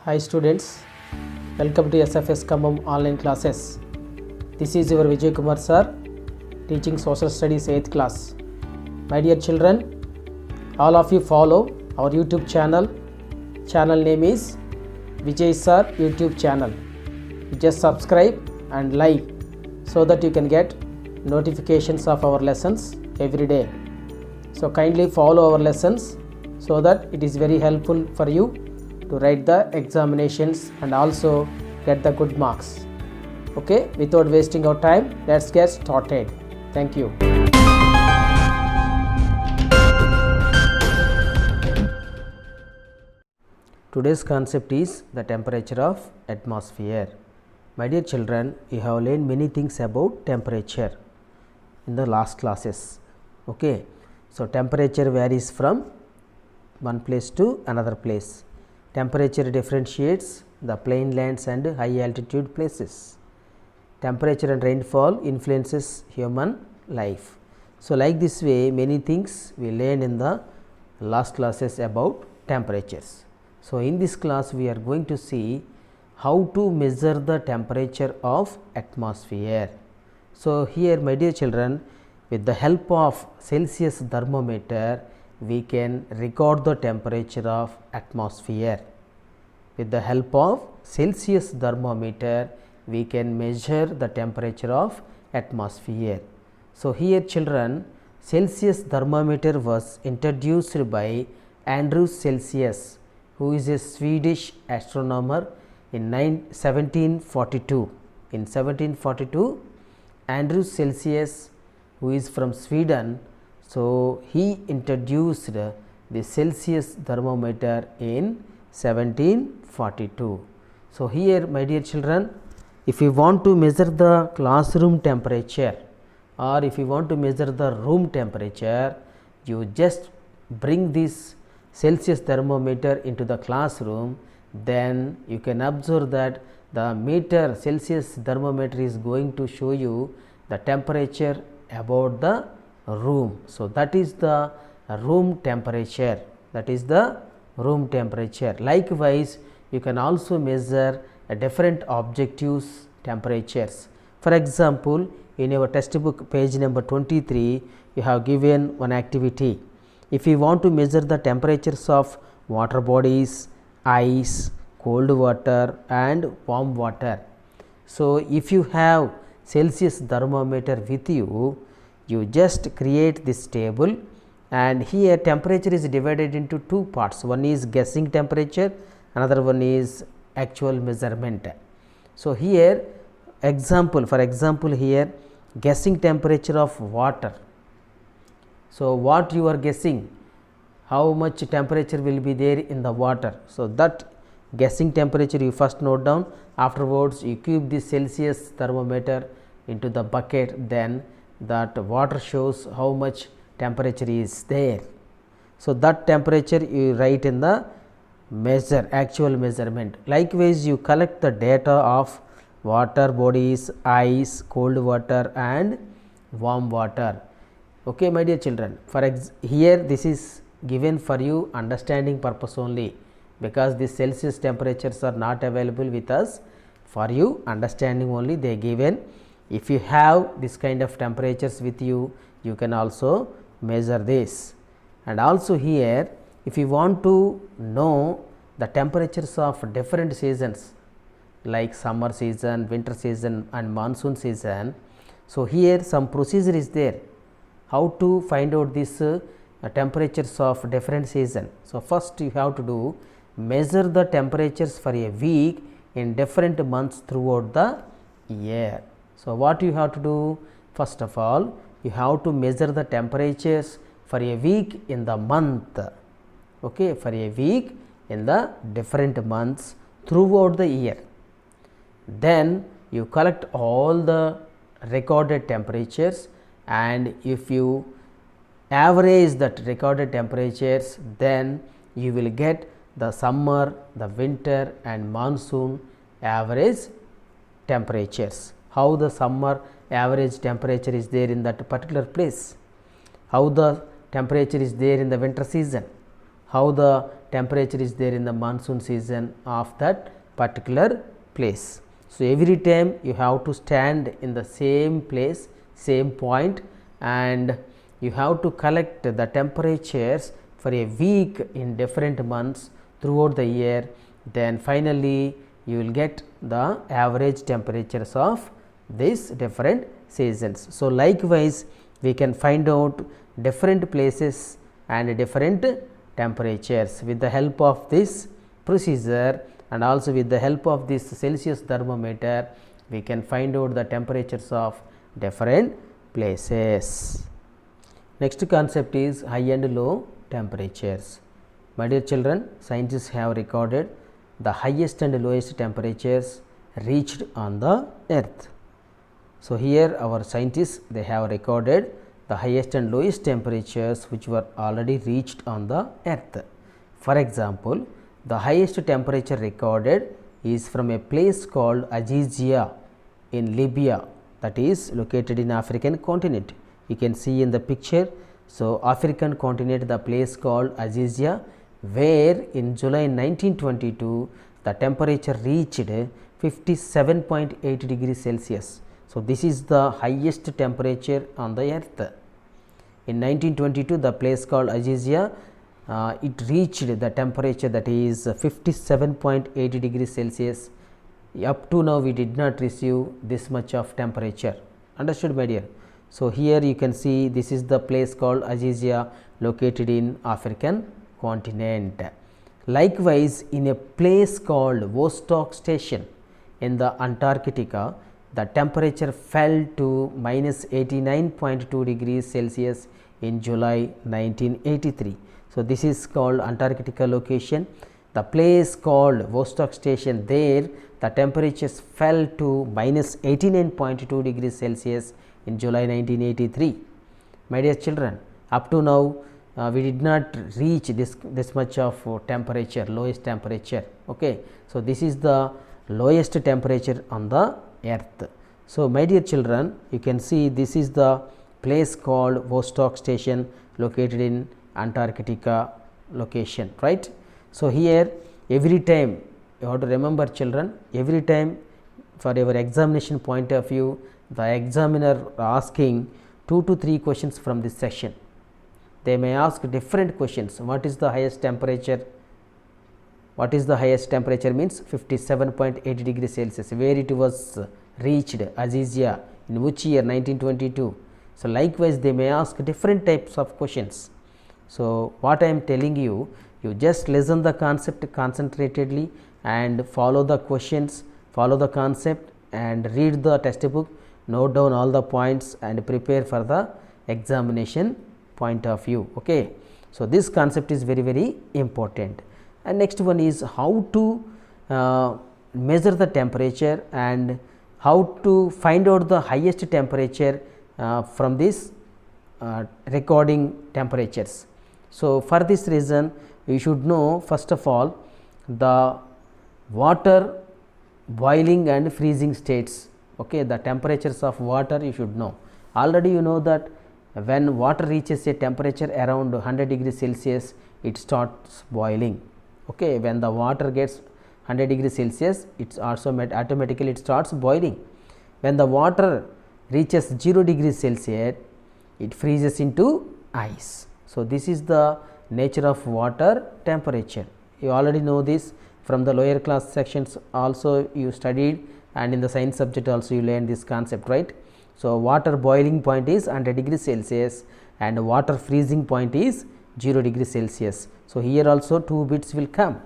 Hi students, welcome to SFS Khammam online classes. This is your Vijay Kumar sir teaching social studies 8th class. My dear children, all of you follow our YouTube channel. Channel name is Vijay sir YouTube channel. Just subscribe and like so that you can get notifications of our lessons every day. So kindly follow our lessons so that it is very helpful for you to write the examinations and also get the good marks. Okay, without wasting our time, let's get started. Thank you. Today's concept is the temperature of atmosphere. My dear children, you have learned many things about temperature in the last classes. Okay, so temperature varies from one place to another place. Temperature differentiates the plain lands and high altitude places. Temperature and rainfall influences human life. So like this way, many things we learned in the last classes about temperatures. So in this class we are going to see how to measure the temperature of atmosphere. So here, my dear children, with the help of Celsius thermometer we can record the temperature of atmosphere. With the help of Celsius thermometer we can measure the temperature of atmosphere. So here children, Celsius thermometer was introduced by Andrew Celsius, who is a Swedish astronomer in 1742. In 1742, Andrew Celsius, who is from Sweden, so he introduced the Celsius thermometer in 1742. So here, my dear children, if you want to measure the classroom temperature or if you want to measure the room temperature, you just bring this Celsius thermometer into the classroom, then you can observe that the meter Celsius thermometer is going to show you the temperature about the room. So that is the room temperature. That is the room temperature. Likewise, you can also measure different objectives temperatures. For example, in your textbook page number 23, you have given one activity. If you want to measure the temperatures of water bodies, ice, cold water and warm water. So if you have Celsius thermometer with you, you just create this table, and here temperature is divided into two parts. One is guessing temperature, another one is actual measurement. So here for example here guessing temperature of water. So what you are guessing, how much temperature will be there in the water. So that guessing temperature you first note down, afterwards you keep the Celsius thermometer into the bucket, then that water shows how much temperature is there. So that temperature you write in the actual measurement. Likewise, you collect the data of water bodies, ice, cold water and warm water. Okay, my dear children, here this is given for you understanding purpose only, because the Celsius temperatures are not available with us. For you understanding only they given. If you have this kind of temperatures with you, you can also measure this. And also here, if you want to know the temperatures of different seasons like summer season, winter season and monsoon season, so here some procedure is there how to find out this temperatures of different season. So first you have to do measure the temperatures for a week in different months throughout the year. So what you have to do, first of all you have to measure the temperatures for a week in the month. Okay, for a week in the different months throughout the year. Then you collect all the recorded temperatures, and if you average that recorded temperatures, then you will get the summer, the winter and monsoon average temperatures. How the summer average temperature is there in that particular place, how the temperature is there in the winter season, how the temperature is there in the monsoon season of that particular place. So, every time you have to stand in the same place, same point, and you have to collect the temperatures for a week in different months throughout the year. Then finally, you will get the average temperatures of these different seasons. So, likewise we can find out different places and different temperatures with the help of this procedure, and also with the help of this Celsius thermometer we can find out the temperatures of different places. Next concept is high and low temperatures. My dear children, scientists have recorded the highest and lowest temperatures reached on the earth. So, here our scientists, they have recorded the highest and lowest temperatures which were already reached on the earth. For example, the highest temperature recorded is from a place called Azizia in Libya, that is located in African continent. You can see in the picture. So, African continent, the place called Azizia, where in July 1922 the temperature reached 57.8 degrees Celsius. So, this is the highest temperature on the earth. In 1922 the place called Azizia, it reached the temperature that is 57.8 degrees Celsius. Up to now we did not receive this much of temperature. Understood, my dear? So, here you can see this is the place called Azizia located in African continent. Likewise, in a place called Vostok Station in the Antarctica, the temperature fell to minus 89.2 degrees Celsius in July 1983. So, this is called Antarctica location. The place called Vostok Station, there the temperatures fell to minus 89.2 degrees Celsius in July 1983. My dear children, up to now we did not reach this much of temperature, lowest temperature. Okay. So, this is the lowest temperature on the earth. So, my dear children, you can see this is the place called Vostok Station located in Antarctica location, right. So, here every time you have to remember, children, every time for your examination point of view, the examiner asking 2 to 3 questions from this section. They may ask different questions. What is the highest temperature? What is the highest temperature means 57.8 degrees Celsius, where it was reached, Azizia, in which year, 1922. So, likewise they may ask different types of questions. So, what I am telling you, you just listen the concept concentratedly and follow the questions, follow the concept and read the textbook, note down all the points and prepare for the examination point of view. Okay. So, this concept is very, very important. And next one is how to measure the temperature and how to find out the highest temperature from this recording temperatures. So, for this reason you should know first of all the water boiling and freezing states. Okay, the temperatures of water you should know. Already you know that when water reaches a temperature around 100 degrees Celsius, it starts boiling. Okay, when the water gets 100 degrees Celsius, it's also automatically it starts boiling. When the water reaches 0 degrees Celsius, it freezes into ice. So, this is the nature of water temperature. You already know this from the lower class sections also you studied, and in the science subject also you learned this concept, right. So, water boiling point is 100 degrees Celsius and water freezing point is 0 degrees Celsius. So, here also 2 bits will come.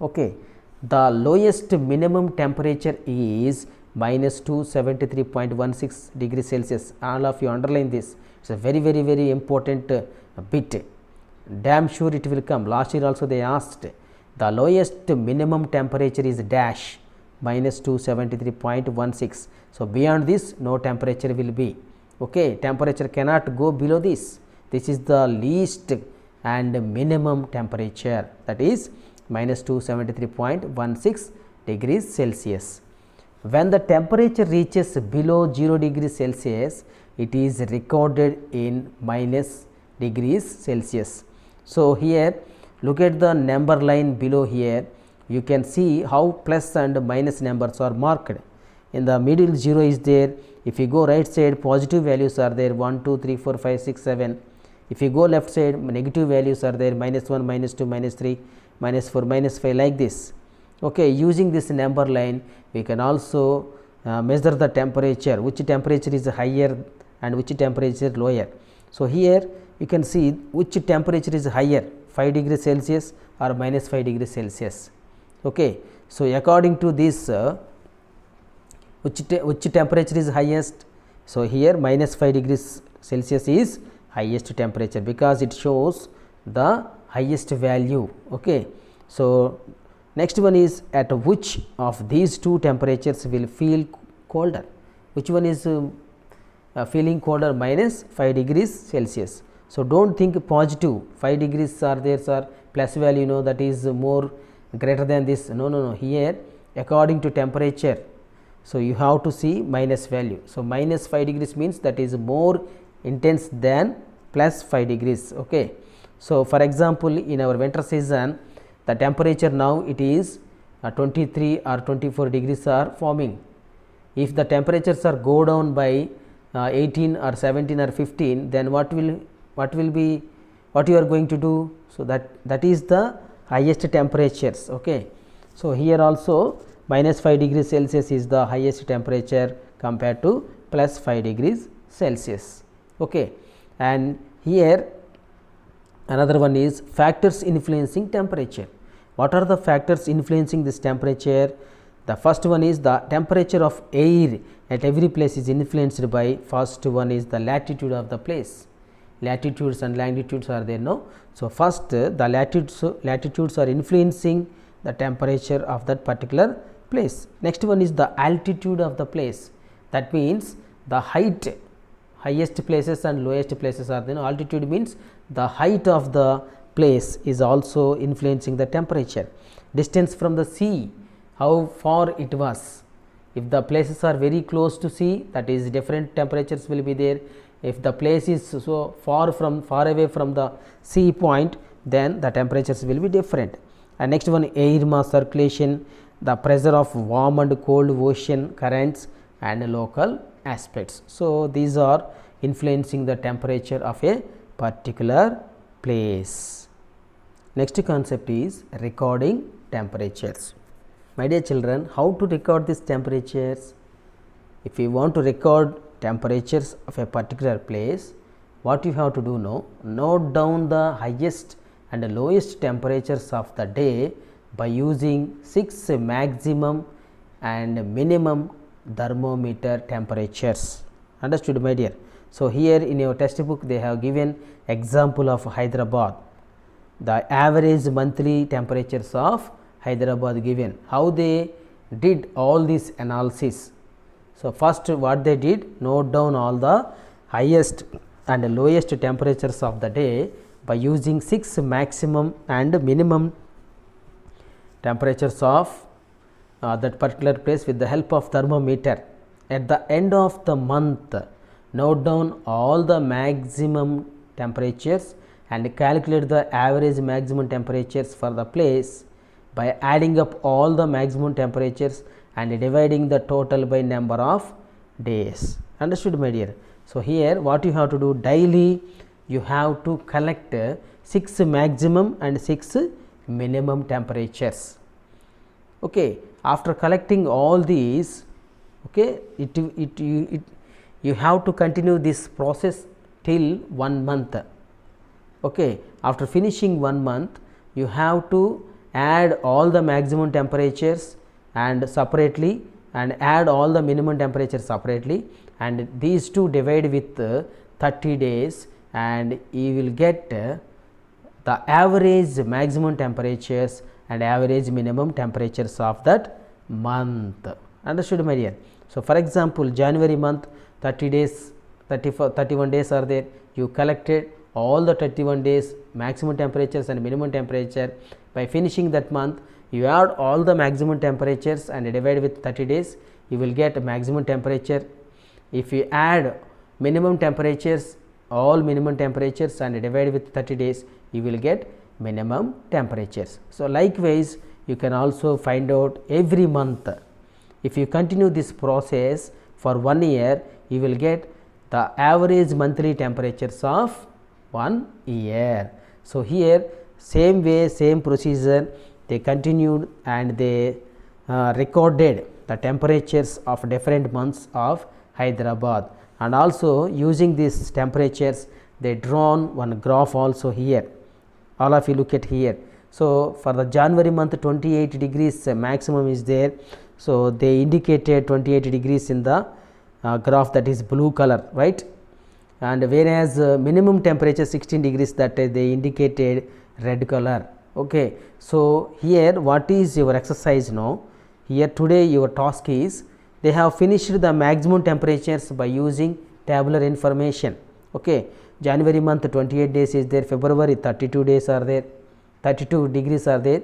Okay. The lowest minimum temperature is minus 273.16 degrees Celsius. All of you underline this. It is a very, very, very important bit. Damn sure it will come. Last year also they asked the lowest minimum temperature is dash minus 273.16. So, beyond this no temperature will be. Okay. Temperature cannot go below this. This is the least and minimum temperature, that is minus 273.16 degrees Celsius. When the temperature reaches below 0 degrees Celsius, it is recorded in minus degrees Celsius. So, here Look at the number line below here. You can see how plus and minus numbers are marked. In the middle 0 is there. If you go right side, positive values are there 1, 2, 3, 4, 5, 6, 7. If you go left side, negative values are there minus 1, minus 2, minus 3, minus 4, minus 5, like this. Okay, using this number line, we can also measure the temperature, which temperature is higher and which temperature is lower. So here you can see which temperature is higher, 5 degrees Celsius or minus 5 degrees Celsius. Okay, so according to this, which temperature is highest? So here minus 5 degrees Celsius is highest temperature because it shows the highest value. Okay, so next one is at which of these two temperatures will feel colder? Which one is feeling colder? Minus 5 degrees Celsius. So don't think positive 5 degrees are there, sir, plus value, no, that is more greater than this. No, here according to temperature. So you have to see minus value. So minus 5 degrees means that is more intense than plus 5 degrees. Okay, so for example, in our winter season, the temperature now it is 23 or 24 degrees are forming. If the temperatures are go down by 18 or 17 or 15, then what you are going to do? So that is the highest temperatures. Okay, so here also minus 5 degrees Celsius is the highest temperature compared to plus 5 degrees Celsius. Okay, and here another one is factors influencing temperature. What are the factors influencing this temperature? The first one is the temperature of air at every place is influenced by, first one is the latitude of the place. Latitudes and longitudes are there, no? So first the latitudes are influencing the temperature of that particular place. Next one is the altitude of the place. That means the height, highest places and lowest places are there. Altitude means the height of the place is also influencing the temperature. Distance from the sea, how far it was. If the places are very close to sea, that is different temperatures will be there. If the place is so far away from the sea point, then the temperatures will be different. And next one, air mass circulation, the pressure of warm and cold ocean currents and local aspects. So these are influencing the temperature of a particular place. Next concept is recording temperatures. My dear children, how to record these temperatures? If you want to record temperatures of a particular place, what you have to do now? Note down the highest and lowest temperatures of the day by using 6 maximum and minimum thermometer temperatures. Understood, my dear? So here in your textbook they have given example of Hyderabad, the average monthly temperatures of Hyderabad given. How they did all this analysis? So first what they did, note down all the highest and lowest temperatures of the day by using 6 maximum and minimum temperatures of that particular place with the help of thermometer. At the end of the month, note down all the maximum temperatures and calculate the average maximum temperatures for the place by adding up all the maximum temperatures and dividing the total by number of days. Understood, my dear? So here what you have to do, daily you have to collect 6 maximum and 6 minimum temperatures. Okay, after collecting all these, okay, you have to continue this process till 1 month. Okay, after finishing 1 month, you have to add all the maximum temperatures and separately and add all the minimum temperatures separately, and these two divide with 30 days and you will get the average maximum temperatures and average minimum temperatures of that month. Understood, my dear? So for example, January month 30 days, 31 days are there. You collected all the 31 days maximum temperatures and minimum temperature. By finishing that month, you add all the maximum temperatures and divide with 30 days, you will get maximum temperature. If you add minimum temperatures, all minimum temperatures and divide with 30 days, you will get minimum temperatures. So, likewise you can also find out every month. If you continue this process for 1 year, you will get the average monthly temperatures of 1 year. So, here same way, same procedure they continued and they recorded the temperatures of different months of Hyderabad, and also using these temperatures they drawn one graph also here. All of you look at here. So, for the January month 28 degrees maximum is there. So, they indicated 28 degrees in the graph, that is blue color, right, and whereas minimum temperature 16 degrees, that they indicated red color. Okay. So, here what is your exercise now? Here today your task is, they have finished the maximum temperatures by using tabular information. Okay. January month 28 days is there, February 32 days are there, 32 degrees are there,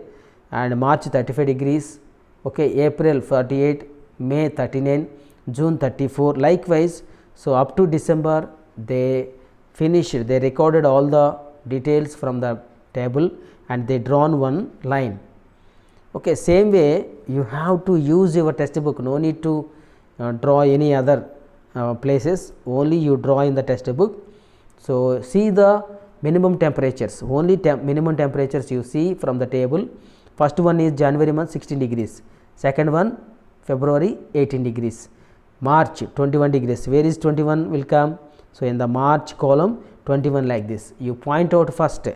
and March 35 degrees, okay, April 48, May 39, June 34, likewise. So, up to December they finished, they recorded all the details from the table and they drawn one line. Okay, same way you have to use your textbook, no need to draw any other places, only you draw in the textbook. So, see the minimum temperatures, only minimum temperatures you see from the table. First one is January month 16 degrees, second one February 18 degrees, March 21 degrees, where is 21 will come? So, in the March column 21 like this, you point out first,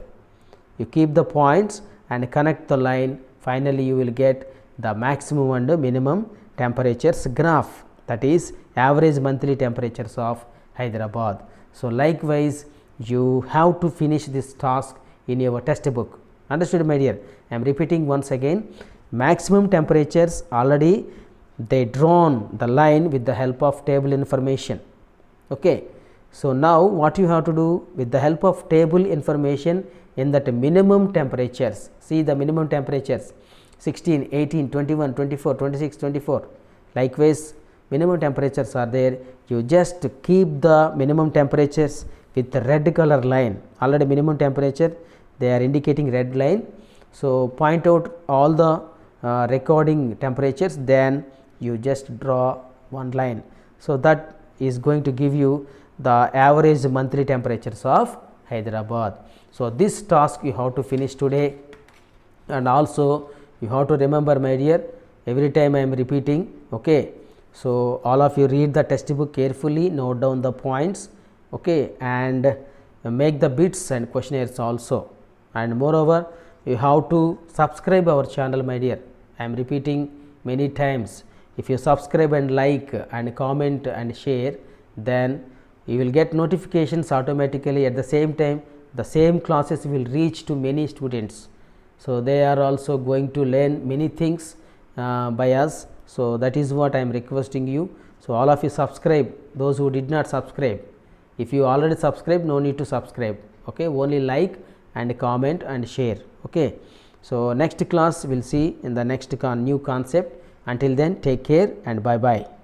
you keep the points and connect the line, finally you will get the maximum and minimum temperatures graph, that is average monthly temperatures of Hyderabad. So, likewise you have to finish this task in your textbook. Understood, my dear? I am repeating once again, maximum temperatures already they drawn the line with the help of table information. Okay. So, now what you have to do, with the help of table information, in that minimum temperatures, see the minimum temperatures 16, 18, 21, 24, 26, 24, likewise minimum temperatures are there. You just keep the minimum temperatures with the red color line, already minimum temperature they are indicating red line. So, point out all the recording temperatures, then you just draw one line. So, that is going to give you the average monthly temperatures of Hyderabad. So, this task you have to finish today, and also you have to remember, my dear, every time I am repeating. Okay. So, all of you read the textbook carefully, note down the points, okay, and make the bits and questionnaires also, and moreover you have to subscribe our channel, my dear. I am repeating many times, if you subscribe and like and comment and share, then you will get notifications automatically. At the same time, the same classes will reach to many students. So, they are also going to learn many things by us. So, that is what I am requesting you. So, all of you subscribe, those who did not subscribe. If you already subscribed, no need to subscribe, okay, only like and comment and share. Okay. So, next class we will see in the next new concept. Until then, take care and bye bye.